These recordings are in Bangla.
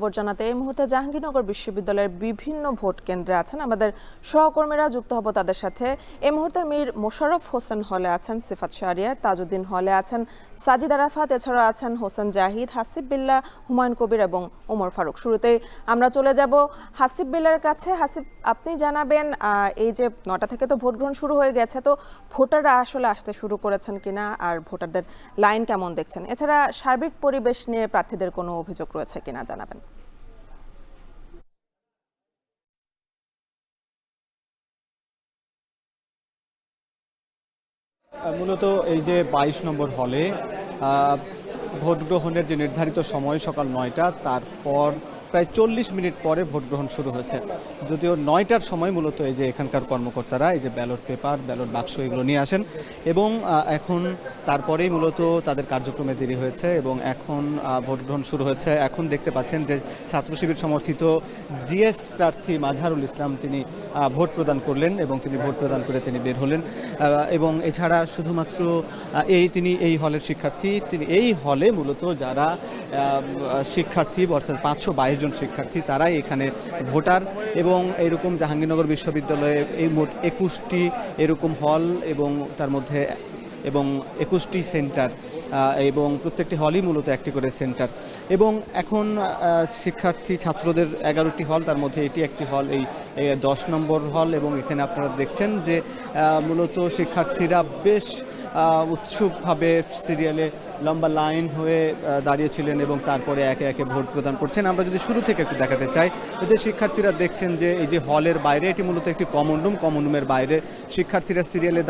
খবর জানাতে এই মুহূর্তে জাহাঙ্গীরনগর বিশ্ববিদ্যালয়ের বিভিন্ন ভোট কেন্দ্রে আছেন আমাদের সহকর্মীরা। যুক্ত হব তাদের সাথে। এই মুহূর্তে মীর মোশাররফ হোসেন হলে আছেন, সিফাত শাহরিয়ার, তাজউদ্দিন হলে আছেন সাজিদ আরাফাত, এছাড়া আছেন হোসেন জাহিদ, হাসিব বিল্লাহ, হুমায়ুন কবির এবং ওমর ফারুক। শুরুতেই আমরা চলে যাব হাসিব বিল্লাহর কাছে। হাসিব, আপনি জানাবেন এই যে ৯টা থেকে তো ভোট গ্রহণ শুরু হয়ে গেছে, তো ভোটাররা আসলে আসতে শুরু করেছেন কিনা আর ভোটারদের লাইন কেমন দেখছেন? এছাড়া সার্বিক পরিবেশ নিয়ে প্রার্থীদের কোনো অভিযোগ রয়েছে কিনা জানাবেন। মূলত এই যে ২২ নম্বর হলে ভোট গ্রহণের যে নির্ধারিত সময় সকাল ৯টা, তারপর প্রায় ৪০ মিনিট পরে ভোট গ্রহণ শুরু হয়েছে। যদিও ৯টার সময় মূলত এই যে এখানকার কর্মকর্তারা এই যে ব্যালট পেপার, ব্যালট বাক্স এগুলো নিয়ে আসেন এবং এখন তারপরেই মূলত তাদের কার্যক্রমে দেরি হয়েছে এবং এখন ভোট গ্রহণ শুরু হয়েছে। এখন দেখতে পাচ্ছেন যে ছাত্র শিবির সমর্থিত জিএস প্রার্থী মাজহারুল ইসলাম তিনি ভোট প্রদান করলেন এবং তিনি ভোট প্রদান করে তিনি বের হলেন। এবং এছাড়া শুধুমাত্র তিনি এই হলের শিক্ষার্থী, তিনি এই হলে মূলত যারা শিক্ষার্থী অর্থাৎ ৫২২ জন শিক্ষার্থী তারাই এখানে ভোটার। এবং এরকম জাহাঙ্গীরনগর বিশ্ববিদ্যালয়ে এই মোট ২১টি এরকম হল এবং তার মধ্যে ২১টি সেন্টার এবং প্রত্যেকটি হলই মূলত একটি করে সেন্টার। এবং এখন শিক্ষার্থী ছাত্রদের ১১টি হল, তার মধ্যে এটি একটি হল, এই ১০ নম্বর হল। এবং এখানে আপনারা দেখছেন যে মূলত শিক্ষার্থীরা বেশ উৎসুকভাবে সিরিয়ালে লম্বা লাইন হয়ে দাঁড়িয়েছিলেন এবং তারপরে একে একে ভোট প্রদান করছেন। আমরা যদি শুরু থেকে একটু দেখাতে চাই, যে শিক্ষার্থীরা দেখছেন যে এই যে হলের বাইরে, এটি মূলত একটি কমন রুমের বাইরে শিক্ষার্থীরা সিরিয়ালে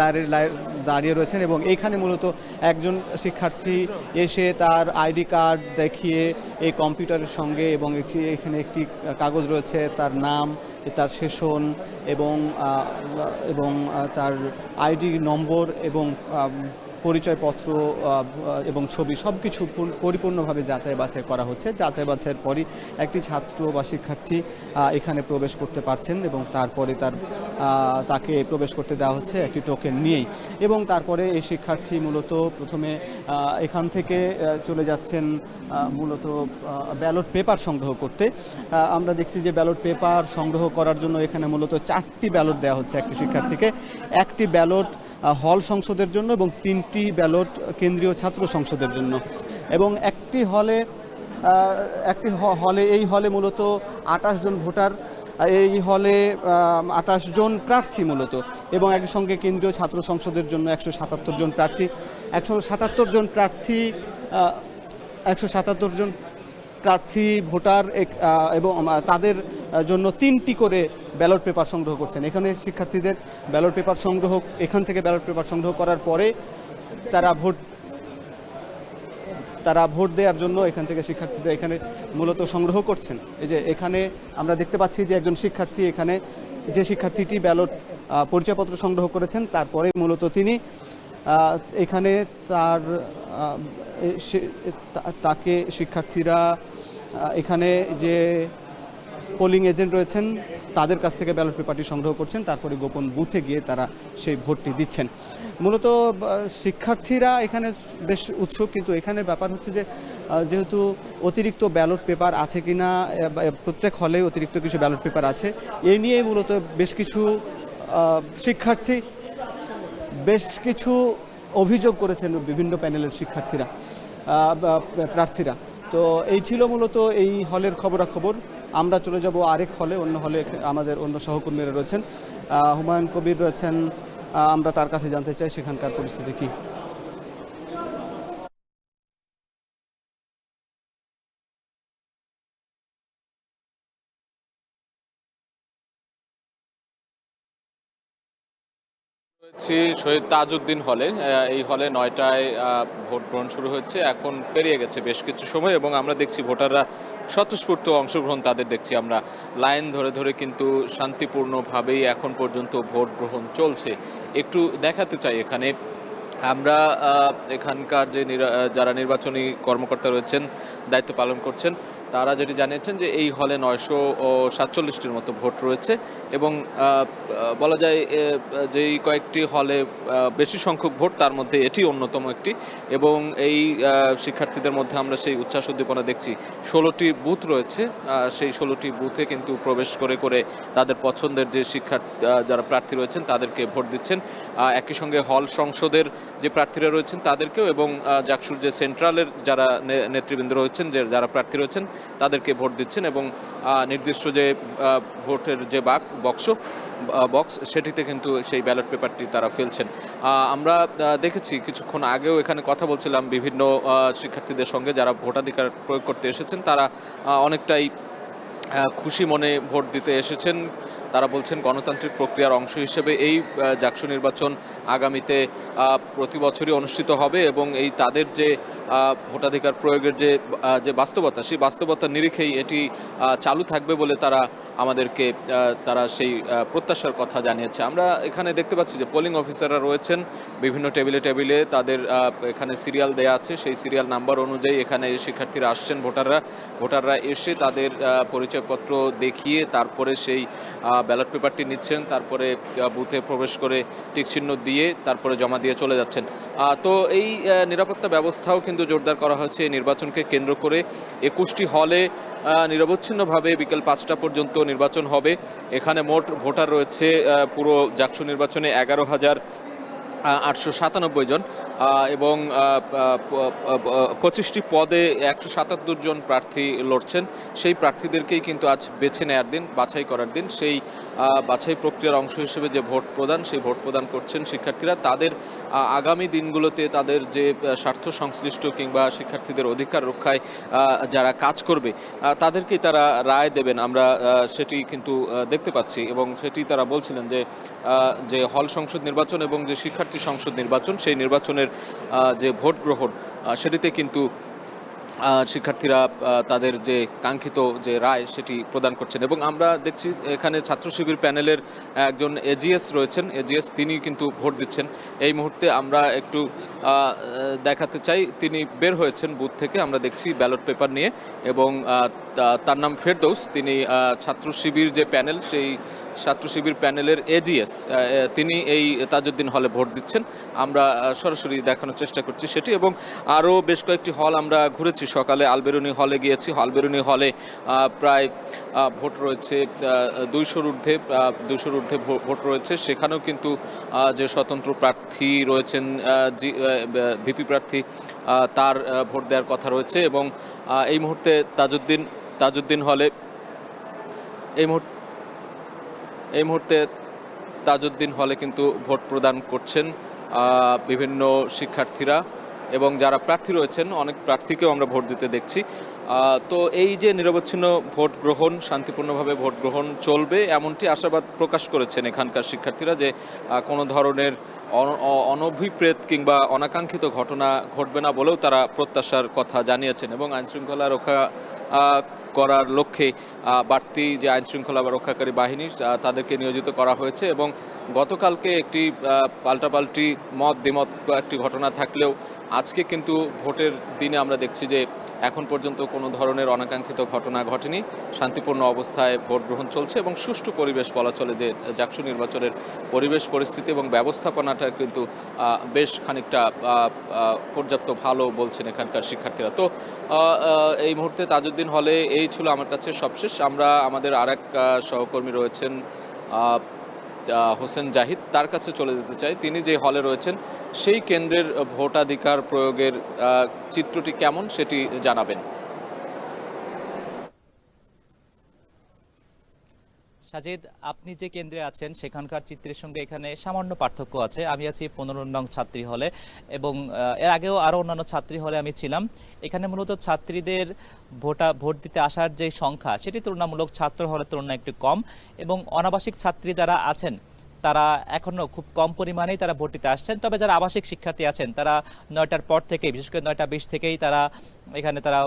দাঁড়িয়ে রয়েছেন এবং এইখানে মূলত একজন শিক্ষার্থী এসে তার আইডি কার্ড দেখিয়ে এই কম্পিউটারের সঙ্গে এবং এখানে একটি কাগজ রয়েছে, তার নাম, তার সেশন এবং তার আইডি নম্বর এবং পরিচয়পত্র এবং ছবি সব কিছু পরিপূর্ণভাবে যাচাই বাছাই করা হচ্ছে। যাচাই বাছাইয়ের পরই একটি ছাত্র বা শিক্ষার্থী এখানে প্রবেশ করতে পারছেন এবং তারপরে তাকে প্রবেশ করতে দেওয়া হচ্ছে একটি টোকেন নিয়েই। এবং তারপরে এই শিক্ষার্থী মূলত প্রথমে এখান থেকে চলে যাচ্ছেন মূলত ব্যালট পেপার সংগ্রহ করতে। আমরা দেখছি যে ব্যালট পেপার সংগ্রহ করার জন্য এখানে মূলত 4টি ব্যালট দেওয়া হচ্ছে একটি শিক্ষার্থীকে। একটি ব্যালট হল সংসদের জন্য এবং 3টি ব্যালট কেন্দ্রীয় ছাত্র সংসদের জন্য। এবং একটি হলে এই হলে মূলত 28 জন ভোটার, এই হলে 28 জন প্রার্থী মূলত, এবং একই সঙ্গে কেন্দ্রীয় ছাত্র সংসদের জন্য 177 জন প্রার্থী। 177 জন প্রার্থী ভোটার এবং তাদের জন্য 3টি করে ব্যালট পেপার সংগ্রহ করছেন। এখানে শিক্ষার্থীদের এখান থেকে ব্যালট পেপার সংগ্রহ করার পরে তারা ভোট দেওয়ার জন্য এখান থেকে শিক্ষার্থীদের এখানে মূলত সংগ্রহ করছেন। এই যে এখানে আমরা দেখতে পাচ্ছি যে একজন শিক্ষার্থী, এখানে যে শিক্ষার্থীটি ব্যালট পরিচয়পত্র সংগ্রহ করেছেন, তারপরে মূলত তিনি এখানে তাকে শিক্ষার্থীরা এখানে যে পোলিং এজেন্ট রয়েছেন তাদের কাছ থেকে ব্যালট পেপারটি সংগ্রহ করছেন, তারপরে গোপন বুথে গিয়ে তারা সেই ভোটটি দিচ্ছেন। মূলত শিক্ষার্থীরা এখানে বেশ উৎসুক, কিন্তু এখানে ব্যাপার হচ্ছে যে যেহেতু অতিরিক্ত ব্যালট পেপার আছে কিনা, প্রত্যেক হলে অতিরিক্ত কিছু ব্যালট পেপার আছে, এ নিয়ে মূলত বেশ কিছু শিক্ষার্থী বেশ কিছু অভিযোগ করেছেন বিভিন্ন প্যানেলের প্রার্থীরা। তো এই ছিল মূলত এই হলের খবরাখবর। আমরা চলে যাব আরেক হলে। অন্য হলে আমাদের অন্য সহকর্মীরা রয়েছেন, হুমায়ুন কবির রয়েছেন, আমরা তার কাছে জানতে চাই সেখানকার পরিস্থিতি কি। শহীদ তাজউদ্দিন হলে। এই হলে ৯টায় ভোট গ্রহণ শুরু হয়েছে, এখন পেরিয়ে গেছে বেশ কিছু সময় এবং আমরা দেখছি ভোটাররা স্বতঃস্ফূর্ত অংশগ্রহণ তাদের দেখছি আমরা। লাইন ধরে ধরে কিন্তু শান্তিপূর্ণভাবেই এখন পর্যন্ত ভোট গ্রহণ চলছে। একটু দেখাতে চাই এখানে আমরা এখানকার যারা নির্বাচনী কর্মকর্তা রয়েছেন, দায়িত্ব পালন করছেন, তারা যেটি জানিয়েছেন যে এই হলে 947টির মতো ভোট রয়েছে এবং বলা যায় যেই কয়েকটি হলে বেশি সংখ্যক ভোট তার মধ্যে এটি অন্যতম একটি এবং এই শিক্ষার্থীদের মধ্যে আমরা সেই উচ্ছ্বাস উদ্দীপনা দেখছি। 16টি বুথ রয়েছে, সেই 16টি বুথে কিন্তু প্রবেশ করে করে তাদের পছন্দের যে যারা প্রার্থী রয়েছেন তাদেরকে ভোট দিচ্ছেন। একই সঙ্গে হল সংসদের যে প্রার্থীরা রয়েছেন তাদেরকেও এবং জাকসুর যে সেন্ট্রালের যারা নেতৃবৃন্দ রয়েছেন, যারা প্রার্থী রয়েছেন তাদেরকে ভোট দিচ্ছেন এবং নির্দিষ্ট যে ভোটের যে বক্স সেটিতে কিন্তু সেই ব্যালট পেপারটি তারা ফেলছেন। আমরা দেখেছি কিছুক্ষণ আগেও এখানে কথা বলছিলাম বিভিন্ন শিক্ষার্থীদের সঙ্গে যারা ভোটাধিকার প্রয়োগ করতে এসেছেন, তারা অনেকটাই খুশি মনে ভোট দিতে এসেছেন। তারা বলছেন গণতান্ত্রিক প্রক্রিয়ার অংশ হিসেবে এই জাকসু নির্বাচন আগামীতে প্রতি বছরই অনুষ্ঠিত হবে এবং এই তাদের যে ভোটাধিকার প্রয়োগের যে বাস্তবতা, সেই বাস্তবতার নিরিখেই এটি চালু থাকবে বলে আমাদেরকে তারা সেই প্রত্যাশার কথা জানিয়েছে। আমরা এখানে দেখতে পাচ্ছি যে পোলিং অফিসাররা রয়েছেন বিভিন্ন টেবিলে টেবিলে, তাদের এখানে সিরিয়াল দেয়া আছে, সেই সিরিয়াল নাম্বার অনুযায়ী এখানে শিক্ষার্থীরা আসছেন। ভোটাররা এসে তাদের পরিচয়পত্র দেখিয়ে তারপরে সেই ব্যালট পেপারটি নিচ্ছেন, তারপরে বুথে প্রবেশ করে টিকচিহ্ন দিয়ে তারপরে জমা দিয়ে চলে যাচ্ছেন। তো এই নিরাপত্তা ব্যবস্থাও কিন্তু জোরদার করা হয়েছে এই নির্বাচনকে কেন্দ্র করে। 21টি হলে নিরবচ্ছিন্নভাবে বিকেল 5টা পর্যন্ত নির্বাচন হবে। এখানে মোট ভোটার রয়েছে পুরো জাকসু নির্বাচনে 11,897 জন এবং 25টি পদে 177 জন প্রার্থী লড়ছেন। সেই প্রার্থীদেরকেই কিন্তু আজ বেছে নেওয়ার দিন, বাছাই করার দিন। সেই বাছাই প্রক্রিয়ার অংশ হিসেবে যে ভোট প্রদান, সেই ভোট প্রদান করছেন শিক্ষার্থীরা। তাদের আগামী দিনগুলোতে তাদের যে স্বার্থ সংশ্লিষ্ট কিংবা শিক্ষার্থীদের অধিকার রক্ষায় যারা কাজ করবে তাদেরকেই তারা রায় দেবেন, আমরা সেটি কিন্তু দেখতে পাচ্ছি এবং সেটি তারা বলছিলেন যে হল সংসদ নির্বাচন এবং যে শিক্ষার্থী সংসদ নির্বাচন, সেই নির্বাচনের যে ভোট গ্রহণ সেটিতে কিন্তু শিক্ষার্থীরা তাদের যে কাঙ্ক্ষিত যে রায় সেটি প্রদান করছেন। এবং আমরা দেখছি এখানে ছাত্র শিবির প্যানেলের একজন এজিএস রয়েছেন, এজিএস তিনি কিন্তু ভোট দিচ্ছেন। এই মুহূর্তে আমরা একটু দেখাতে চাই, তিনি বের হয়েছেন বুথ থেকে, আমরা দেখছি ব্যালট পেপার নিয়ে এবং তার নাম ফেরদৌস। তিনি ছাত্র শিবির যে প্যানেল, সেই ছাত্র শিবির প্যানেলের এজিএস, তিনি এই তাজউদ্দিন হলে ভোট দিচ্ছেন। আমরা সরাসরি দেখানোর চেষ্টা করছি সেটি এবং আরও বেশ কয়েকটি হল আমরা ঘুরেছি। সকালে আলবেরুনি হলে গিয়েছি, আলবেরুনি হলে প্রায় ভোট রয়েছে 200-র ঊর্ধ্বে ভোট রয়েছে। সেখানেও কিন্তু যে স্বতন্ত্র প্রার্থী রয়েছেন, ভিপি প্রার্থী, তার ভোট দেওয়ার কথা রয়েছে এবং এই মুহূর্তে তাজউদ্দিন হলে তাজউদ্দিন হলে কিন্তু ভোট প্রদান করছেন বিভিন্ন শিক্ষার্থীরা এবং যারা প্রার্থী রয়েছেন, অনেক প্রার্থীকেও আমরা ভোট দিতে দেখছি। তো এই যে নিরবচ্ছিন্ন ভোট গ্রহণ, শান্তিপূর্ণভাবে ভোট গ্রহণ চলবে এমনটি আশাবাদ প্রকাশ করেছেন এখানকার শিক্ষার্থীরা, যে কোনো ধরনের অনভিপ্রেত কিংবা অনাকাঙ্ক্ষিত ঘটনা ঘটবে না বলেও তারা প্রত্যাশার কথা জানিয়েছেন এবং আইনশৃঙ্খলা রক্ষা করার লক্ষ্যে বাড়তি যে আইনশৃঙ্খলা রক্ষাকারী বাহিনী তাদেরকে নিয়োজিত করা হয়েছে এবং গতকালকে একটি পাল্টাপাল্টি দ্বিমত একটি ঘটনা থাকলেও আজকে কিন্তু ভোটের দিনে আমরা দেখছি যে এখন পর্যন্ত কোনো ধরনের অনাকাঙ্ক্ষিত ঘটনা ঘটেনি। শান্তিপূর্ণ অবস্থায় ভোট গ্রহণ চলছে এবং সুষ্ঠু পরিবেশ, বলা চলে যে জাকসু নির্বাচনের পরিবেশ পরিস্থিতি এবং ব্যবস্থাপনাটা কিন্তু বেশ খানিকটা পর্যাপ্ত ভালো বলছেন এখানকার শিক্ষার্থীরা। তো এই মুহূর্তে তাজউদ্দিন হলে এই ছিল আমার কাছে সবশেষ। আমরা আমাদের আরেক সহকর্মী রয়েছেন হোসেন জাহিদ, তার কাছে চলে যেতে চাই। তিনি যে হলে রয়েছেন সেই কেন্দ্রের ভোটাধিকার প্রয়োগের চিত্রটি কেমন সেটি জানাবেন। সাজিদ, আপনি যে কেন্দ্রে আছেন সেখানকার চিত্রের সঙ্গে এখানে সামান্য পার্থক্য আছে। আমি আছি 15 নং ছাত্রী হলে এবং এর আগেও আরও অন্যান্য ছাত্রী হলে আমি ছিলাম। এখানে মূলত ছাত্রীদের ভোট দিতে আসার যে সংখ্যা সেটি তুলনামূলক ছাত্র হলের তুলনায় একটু কম এবং অনাবাসিক ছাত্রী যারা আছেন তারা এখনো খুব কম পরিমাণেই তারা ভোট দিতে আসছেন। তবে যারা আবাসিক শিক্ষার্থী আছেন তারা 9টার পর থেকে, বিশেষ করে 9টা 20 থেকেই তারা এখানে তারা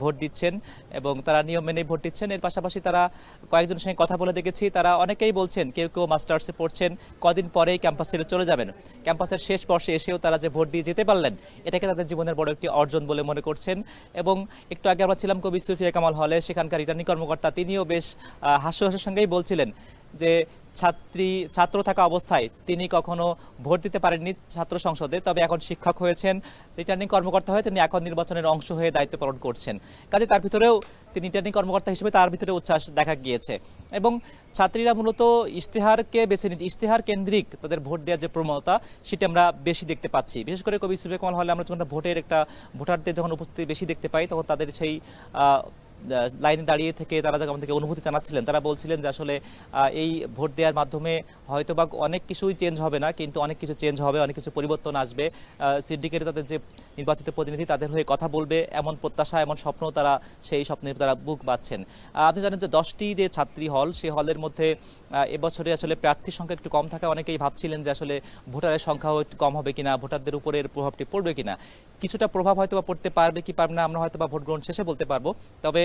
ভোট দিচ্ছেন এবং তারা নিয়ম মেনেই ভোট দিচ্ছেন। এর পাশাপাশি তারা কয়েকজনের সঙ্গে কথা বলে দেখেছি, তারা অনেকেই বলছেন, কেউ কেউ মাস্টার্সে পড়ছেন, কদিন পরেই ক্যাম্পাস ছেড়ে চলে যাবেন। ক্যাম্পাসের শেষ বর্ষে এসেও তারা যে ভোট দিয়ে যেতে পারলেন, এটাকে তাদের জীবনের বড় একটি অর্জন বলে মনে করছেন। এবং একটু আগে আমরা ছিলাম কবি সুফিয়া কামাল হলে, সেখানকার রিটার্নিং কর্মকর্তা তিনিও বেশ হাস্যের সঙ্গেই বলছিলেন যে ছাত্র থাকা অবস্থায় তিনি কখনো ভোট দিতে পারেননি ছাত্র সংসদে, তবে এখন শিক্ষক হয়েছেন, রিটার্নিং কর্মকর্তা হয়ে তিনি এখন নির্বাচনের অংশ হয়ে দায়িত্ব পালন করছেন। কাজে তার ভিতরেও তিনি রিটার্নিং কর্মকর্তা হিসেবে তার ভিতরে উচ্ছ্বাস দেখা গিয়েছে। এবং ছাত্রীরা মূলত ইশতেহারকে বেছে নিতে, ইশতেহার কেন্দ্রিক তাদের ভোট দেওয়ার যে প্রবণতা সেটা আমরা বেশি দেখতে পাচ্ছি। বিশেষ করে কবি সুফিয়া কামাল হলে আমরা যখন ভোটারদের যখন উপস্থিতি বেশি দেখতে পাই, তখন তাদের সেই লাইনে দাঁড়িয়ে থেকে তারা যখন আমাদেরকে অনুভূতি জানাচ্ছিলেন, তারা বলছিলেন যে আসলে এই ভোট দেওয়ার মাধ্যমে হয়তোবা অনেক কিছুই চেঞ্জ হবে না, কিন্তু অনেক কিছু চেঞ্জ হবে, অনেক কিছু পরিবর্তন আসবে। সিন্ডিকেটে তাদের যে নির্বাচিত প্রতিনিধি তাদের হয়ে কথা বলবে, এমন প্রত্যাশা, এমন স্বপ্ন তারা, সেই স্বপ্নের তারা বুক বাঁধছেন। আপনি জানেন যে 10টি যে ছাত্রী হল, সেই হলের মধ্যে এবছরে আসলে প্রার্থীর সংখ্যা একটু কম থাকা, অনেকেই ভাবছিলেন যে আসলে ভোটারের সংখ্যাও একটু কম হবে কিনা, ভোটারদের উপরে এর প্রভাবটি পড়বে কিনা। কিছুটা প্রভাব হয়তো বা পড়তে পারবে কি পারবে না আমরা হয়তো বা ভোট গ্রহণ শেষে বলতে পারবো। তবে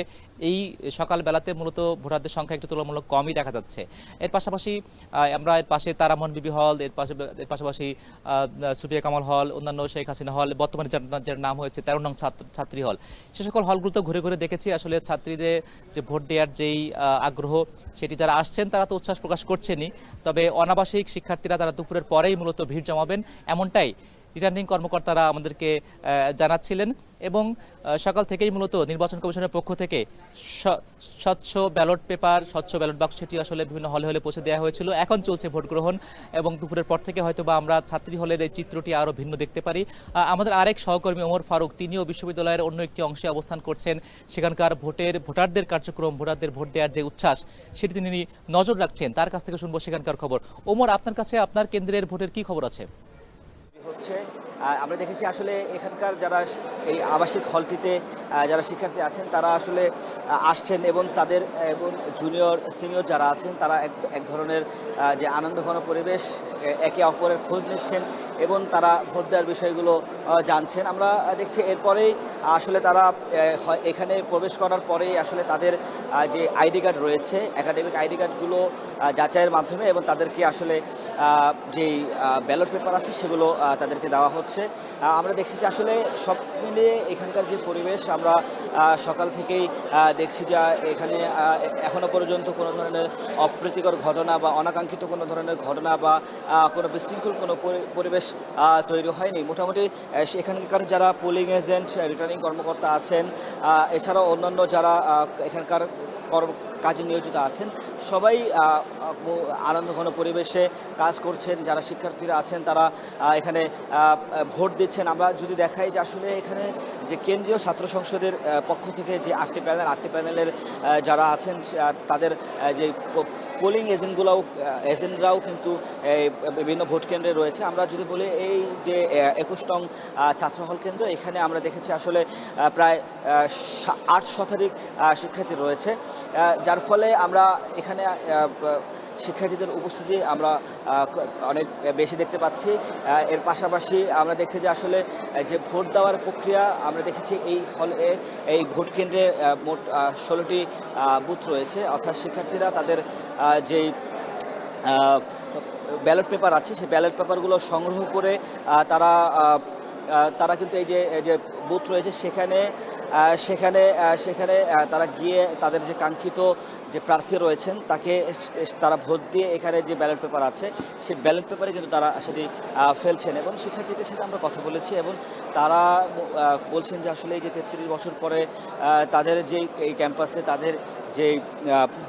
এই সকাল বেলাতে মূলত ভোটারদের সংখ্যা একটু তুলনামূলক কমই দেখা যাচ্ছে। এর পাশাপাশি আমরা এর পাশে তারামন বিবি হল, এর পাশাপাশি সুফিয়া কামাল হল, অন্যান্য শেখ হাসিনা হল, বর্তমানে যার নাম হয়েছে 13 নং ছাত্রী হল, সে সকল হলগুলোতে ঘুরে ঘুরে দেখেছি আসলে ছাত্রীদের যে ভোট দেওয়ার যেই আগ্রহ, সেটি যারা আসছেন তারা তো উচ্ছ্বাস প্রকাশ করছেনই, তবে অনাবাসিক শিক্ষার্থীরা তারা দুপুরের পরেই মূলত ভিড় জমাবেন, এমনটাই রিটার্নিং কর্মকর্তারা আমাদেরকে জানাচ্ছিলেন। এবং সকাল থেকেই মূলত নির্বাচন কমিশনের পক্ষ থেকে স্বচ্ছ ব্যালট পেপার, স্বচ্ছ ব্যালট বাক্স, সেটি আসলে বিভিন্ন হলে হলে পৌঁছে দেওয়া হয়েছিল। এখন চলছে ভোট গ্রহণ এবং দুপুরের পর থেকে হয়তো বা আমরা ছাত্রী হলের এই চিত্রটি আরও ভিন্ন দেখতে পারি। আমাদের আরেক সহকর্মী ওমর ফারুক, তিনিও বিশ্ববিদ্যালয়ের অন্য একটি অংশে অবস্থান করছেন, সেখানকার ভোটারদের কার্যক্রম, ভোটারদের ভোট দেওয়ার যে উচ্ছ্বাস, সেটি তিনি নজর রাখছেন। তার কাছ থেকে শুনবো সেখানকার খবর। ওমর, আপনার কাছে আপনার কেন্দ্রের ভোটের কি খবর আছে? হচ্ছে আমরা দেখেছি আসলে এখানকার যারা এই আবাসিক হলটিতে যারা শিক্ষার্থী আছেন তারা আসলে আসছেন এবং তাদের এবং জুনিয়র সিনিয়র যারা আছেন তারা এক ধরনের যে আনন্দঘন পরিবেশ, একে অপরের খোঁজ নিচ্ছেন এবং তারা ভোট দেওয়ার বিষয়গুলো জানছেন। আমরা দেখছি এরপরেই আসলে তারা এখানে প্রবেশ করার পরেই আসলে তাদের যে আইডি কার্ড রয়েছে, একাডেমিক আইডি কার্ডগুলো যাচাইয়ের মাধ্যমে এবং তাদেরকে আসলে যেই ব্যালট পেপার আছে সেগুলো তাদেরকে দেওয়া হচ্ছে। আমরা দেখছি যে আসলে সব মিলিয়ে এখানকার যে পরিবেশ, আমরা সকাল থেকেই দেখছি যে এখানে এখনো পর্যন্ত কোনো ধরনের অপ্রীতিকর ঘটনা বা অনাকাঙ্ক্ষিত কোনো ধরনের ঘটনা বা কোনো বিশৃঙ্খল কোনো পরিবেশ তৈরি হয়নি। মোটামুটি এখানকার যারা পোলিং এজেন্ট, রিটার্নিং কর্মকর্তা আছেন, এছাড়াও অন্যান্য যারা এখানকার কাজে নিয়োজিত আছেন, সবাই আনন্দঘন পরিবেশে কাজ করছেন। যারা শিক্ষার্থীরা আছেন তারা এখানে ভোট দিচ্ছেন। আমরা যদি দেখাই যে আসলে এখানে যে কেন্দ্রীয় ছাত্র সংসদের পক্ষ থেকে যে 8টি প্যানেলের যারা আছেন তাদের যে পোলিং এজেন্টরাও কিন্তু বিভিন্ন ভোট কেন্দ্রে রয়েছে। আমরা যদি বলি এই যে 21 নং ছাত্র হল কেন্দ্র, এখানে আমরা দেখেছি আসলে প্রায় 8 শতাধিক শিক্ষার্থী রয়েছে, যার ফলে আমরা এখানে শিক্ষার্থীদের উপস্থিতি আমরা অনেক বেশি দেখতে পাচ্ছি। এর পাশাপাশি আমরা দেখছি যে আসলে যে ভোট দেওয়ার প্রক্রিয়া, আমরা দেখেছি এই ভোট কেন্দ্রে মোট 16টি বুথ রয়েছে, অর্থাৎ শিক্ষার্থীরা তাদের যেই ব্যালট পেপার আছে সেই ব্যালট পেপারগুলো সংগ্রহ করে তারা কিন্তু এই যে বুথ রয়েছে সেখানে তারা গিয়ে তাদের যে কাঙ্ক্ষিত যে প্রার্থী রয়েছেন তাকে তারা ভোট দিয়ে এখানে যে ব্যালট পেপার আছে সেই ব্যালট পেপারে কিন্তু তারা সেটি ফেলছেন। এবং শিক্ষার্থীদের সাথে আমরা কথা বলেছি এবং তারা বলছেন যে আসলে এই যে 33 বছর পরে তাদের যে এই ক্যাম্পাসে তাদের যে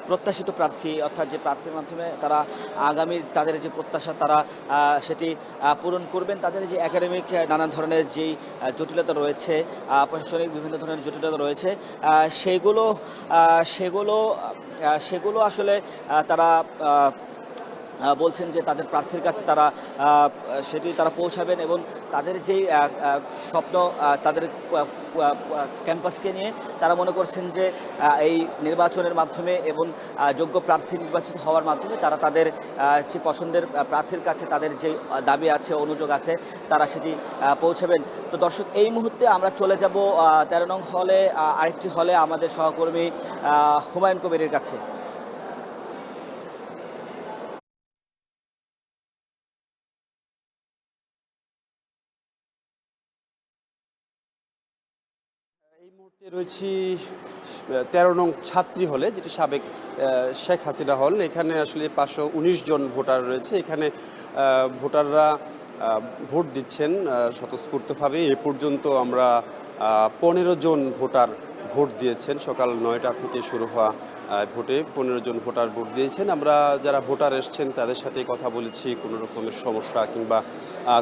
প্রত্যাশিত প্রার্থী, অর্থাৎ যে প্রার্থীর মাধ্যমে তারা আগামী তাদের যে প্রত্যাশা তারা সেটি পূরণ করবেন। তাদের যে একাডেমিক নানা ধরনের যেই জটিলতা রয়েছে, প্রশাসনিক বিভিন্ন ধরনের জটিলতা রয়েছে, সেগুলো আসলে তারা বলছেন যে তাদের প্রার্থীর কাছে তারা সেটি তারা পৌঁছাবেন এবং তাদের যেই স্বপ্ন তাদের ক্যাম্পাসকে নিয়ে তারা মনে করছেন যে এই নির্বাচনের মাধ্যমে এবং যোগ্য প্রার্থী নির্বাচিত হওয়ার মাধ্যমে তারা তাদের যে পছন্দের প্রার্থীর কাছে তাদের যে দাবি আছে অনুযোগ আছে তারা সেটি পৌঁছাবেন। তো দর্শক, এই মুহূর্তে আমরা চলে যাব 13 নং হলে, আরেকটি হলে আমাদের সহকর্মী হুমায়ুন কবিরের কাছে। এই মুহূর্তে রয়েছি 13 নং ছাত্রী হলে, যেটি সাবেক শেখ হাসিনা হল। এখানে আসলে 519 জন ভোটার রয়েছে। এখানে ভোটাররা ভোট দিচ্ছেন স্বতঃস্ফূর্তভাবে। এ পর্যন্ত আমরা 15 জন ভোটার ভোট দিয়েছেন। সকাল 9টা থেকে শুরু হওয়া ভোটে 15 জন ভোটার ভোট দিয়েছেন। আমরা যারা ভোটার এসছেন তাদের সাথে কথা বলেছি, কোনো রকমের সমস্যা কিংবা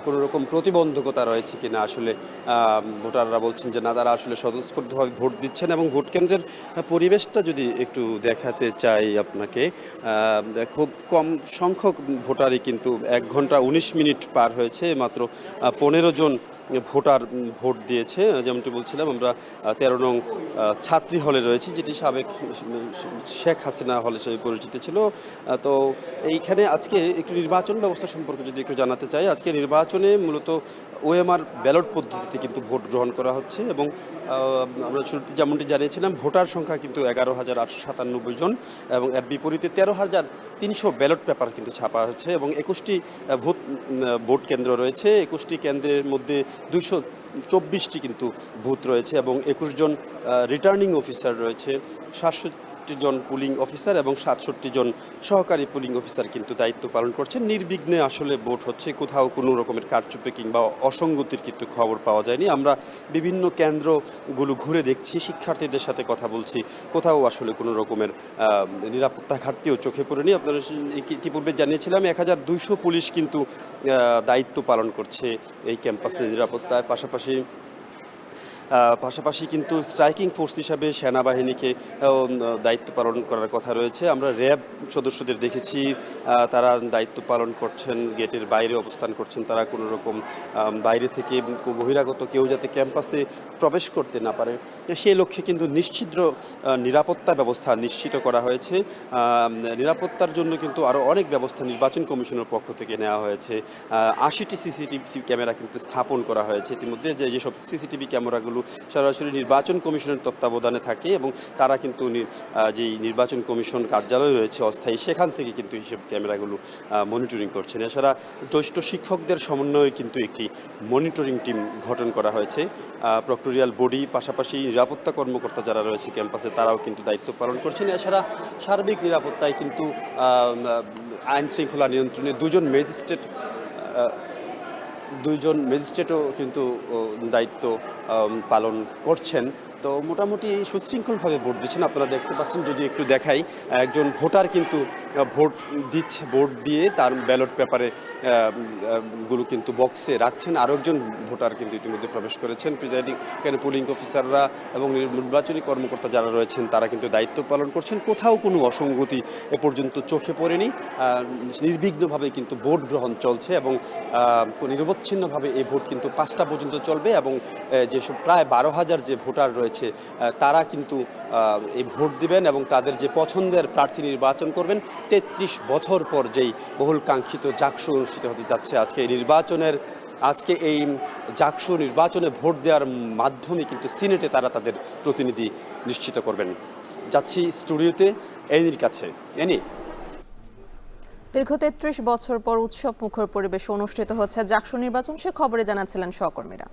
কোনো রকম প্রতিবন্ধকতা রয়েছে কিনা। আসলে ভোটাররা বলছেন যে না, তারা আসলে স্বতঃস্ফূর্তভাবে ভোট দিচ্ছেন। এবং ভোট কেন্দ্রের পরিবেশটা যদি একটু দেখাতে চাই আপনাকে, খুব কম সংখ্যক ভোটারই কিন্তু 1 ঘন্টা 19 মিনিট পার হয়েছে, মাত্র 15 জন ভোটার ভোট দিয়েছে। যেমনটি বলছিলাম, আমরা 13 নং ছাত্রী হলে রয়েছি, যেটি সাবেক শেখ হাসিনা হল হিসেবে পরিচিত ছিল। তো এইখানে আজকে একটু নির্বাচন ব্যবস্থা সম্পর্কে যদি একটু জানাতে চাই। আজকে নির্বাচনে মূলত ওএমআর ব্যালট পদ্ধতিতে কিন্তু ভোট গ্রহণ করা হচ্ছে এবং আমরা শুরুতে যেমনটি জানিয়েছিলাম, ভোটার সংখ্যা কিন্তু 11,897 জন এবং এর বিপরীতে 13,300 ব্যালট পেপার কিন্তু ছাপা হয়েছে এবং 21টি ভোট কেন্দ্র রয়েছে। 21টি কেন্দ্রের মধ্যে 224টি কিন্তু বুথ রয়েছে এবং 21 জন রিটার্নিং অফিসার রয়েছে, 67 জন পুলিং অফিসার এবং 67 জন সহকারী পুলিং অফিসার কিন্তু দায়িত্ব পালন করছেন। নির্বিঘ্নে আসলে ভোট হচ্ছে, কোথাও কোনো রকমের কারচুপি কিংবা অসঙ্গতির কিন্তু খবর পাওয়া যায়নি। আমরা বিভিন্ন কেন্দ্রগুলো ঘুরে দেখছি, শিক্ষার্থীদের সাথে কথা বলছি, কোথাও আসলে কোনো রকমের নিরাপত্তা ঘাটতিও চোখে পড়েনি। আপনারা ইতিপূর্বে জানিয়েছিলাম 1200 পুলিশ কিন্তু দায়িত্ব পালন করছে এই ক্যাম্পাসে নিরাপত্তায়। পাশাপাশি কিন্তু স্ট্রাইকিং ফোর্স হিসাবে সেনাবাহিনীকে দায়িত্ব পালন করার কথা রয়েছে। আমরা র্যাব সদস্যদের দেখেছি, তারা দায়িত্ব পালন করছেন, গেটের বাইরে অবস্থান করছেন। তারা কোনো রকম বাইরে থেকে বহিরাগত কেউ যাতে ক্যাম্পাসে প্রবেশ করতে না পারে, সেই লক্ষ্যে কিন্তু নিশ্চিদ্র নিরাপত্তা ব্যবস্থা নিশ্চিত করা হয়েছে। নিরাপত্তার জন্য কিন্তু আরও অনেক ব্যবস্থা নির্বাচন কমিশনের পক্ষ থেকে নেওয়া হয়েছে। 80টি সিসিটিভি ক্যামেরা কিন্তু স্থাপন করা হয়েছে ইতিমধ্যে। যেসব সিসিটিভি ক্যামেরাগুলো সরাসরি নির্বাচন কমিশনের তত্ত্বাবধানে থাকে এবং তারা কিন্তু যেই নির্বাচন কমিশন কার্যালয় রয়েছে অস্থায়ী, সেখান থেকে কিন্তু এইসব ক্যামেরাগুলো মনিটরিং করছেন। এছাড়া জ্যেষ্ঠ শিক্ষকদের সমন্বয়ে কিন্তু একটি মনিটরিং টিম গঠন করা হয়েছে। প্রক্টোরিয়াল বডি, পাশাপাশি নিরাপত্তা কর্মকর্তা যারা রয়েছে ক্যাম্পাসে, তারাও কিন্তু দায়িত্ব পালন করছেন। এছাড়া সার্বিক নিরাপত্তায় কিন্তু আইন শৃঙ্খলা নিয়ন্ত্রণে দুজন ম্যাজিস্ট্রেটও কিন্তু দায়িত্ব পালন করছেন। তো মোটামুটি সুশৃঙ্খলভাবে ভোট দিচ্ছেন। আপনারা দেখতে পাচ্ছেন, যদি একটু দেখাই, একজন ভোটার কিন্তু ভোট দিয়ে তার ব্যালট পেপারে গুলো কিন্তু বক্সে রাখছেন। আরও একজন ভোটার কিন্তু ইতিমধ্যে প্রবেশ করেছেন। প্রিজাইডিং এখানে পুলিং অফিসাররা এবং নির্বাচনী কর্মকর্তা যারা রয়েছেন তারা কিন্তু দায়িত্ব পালন করছেন। কোথাও কোনো অসঙ্গতি এ পর্যন্ত চোখে পড়েনি। নির্বিঘ্নভাবে কিন্তু ভোট গ্রহণ চলছে এবং নিরবচ্ছিন্নভাবে এই ভোট কিন্তু 5টা পর্যন্ত চলবে এবং যেসব প্রায় 12,000 যে ভোটার রয়েছে তারা কিন্তু এই ভোট দিবেন এবং তাদের যে পছন্দের প্রার্থী নির্বাচন করবেন। 33 বছর পর যেই বহুল কাঙ্ক্ষিত জাকসু অনুষ্ঠিত হতে যাচ্ছে আজকে এই জাকসু নির্বাচনে ভোট দেওয়ার মাধ্যমে কিন্তু সিনেটে তারা তাদের প্রতিনিধি নিশ্চিত করবেন। যাচ্ছি স্টুডিওতে এনির কাছে। এনি, দীর্ঘ 33 বছর পর উৎসব মুখর পরিবেশে অনুষ্ঠিত হচ্ছে জাকসু নির্বাচন, সে খবরে জানাচ্ছিলেন সহকর্মীরা।